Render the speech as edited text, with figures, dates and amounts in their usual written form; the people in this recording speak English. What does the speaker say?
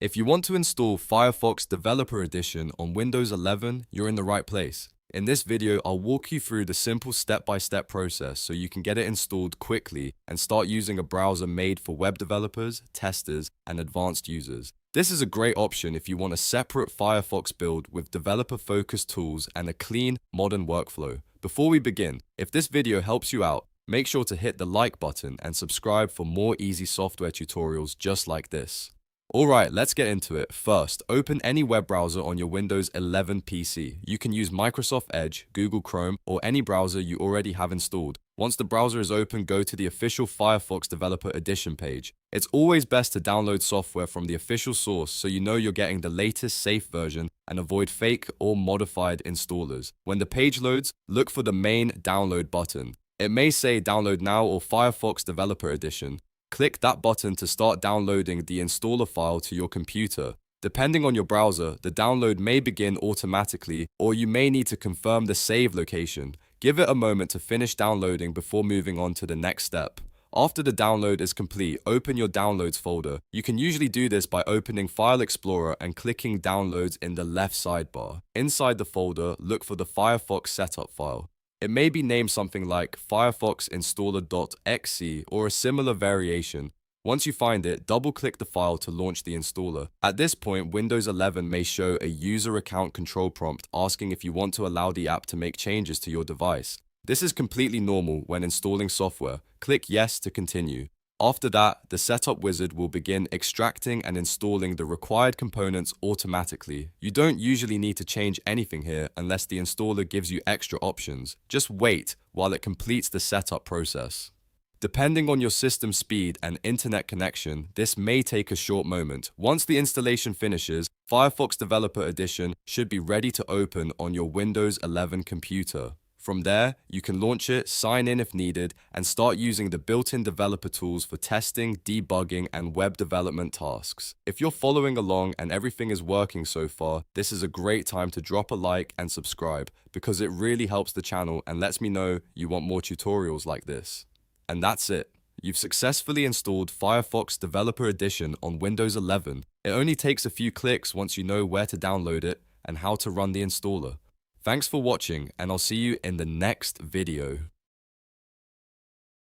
If you want to install Firefox Developer Edition on Windows 11, you're in the right place. In this video, I'll walk you through the simple step-by-step process so you can get it installed quickly and start using a browser made for web developers, testers, and advanced users. This is a great option if you want a separate Firefox build with developer-focused tools and a clean, modern workflow. Before we begin, if this video helps you out, make sure to hit the like button and subscribe for more easy software tutorials just like this. Alright, let's get into it. First, open any web browser on your Windows 11 PC. You can use Microsoft Edge, Google Chrome, or any browser you already have installed. Once the browser is open, go to the official Firefox Developer Edition page. It's always best to download software from the official source so you know you're getting the latest safe version and avoid fake or modified installers. When the page loads, look for the main download button. It may say Download Now or Firefox Developer Edition. Click that button to start downloading the installer file to your computer. Depending on your browser, the download may begin automatically, or you may need to confirm the save location. Give it a moment to finish downloading before moving on to the next step. After the download is complete, open your Downloads folder. You can usually do this by opening File Explorer and clicking Downloads in the left sidebar. Inside the folder, look for the Firefox setup file. It may be named something like Firefox Installer.exe or a similar variation. Once you find it, double-click the file to launch the installer. At this point, Windows 11 may show a user account control prompt asking if you want to allow the app to make changes to your device. This is completely normal when installing software. Click Yes to continue. After that, the setup wizard will begin extracting and installing the required components automatically. You don't usually need to change anything here unless the installer gives you extra options. Just wait while it completes the setup process. Depending on your system speed and internet connection, this may take a short moment. Once the installation finishes, Firefox Developer Edition should be ready to open on your Windows 11 computer. From there, you can launch it, sign in if needed, and start using the built-in developer tools for testing, debugging, and web development tasks. If you're following along and everything is working so far, this is a great time to drop a like and subscribe because it really helps the channel and lets me know you want more tutorials like this. And that's it. You've successfully installed Firefox Developer Edition on Windows 11. It only takes a few clicks once you know where to download it and how to run the installer. Thanks for watching, and I'll see you in the next video.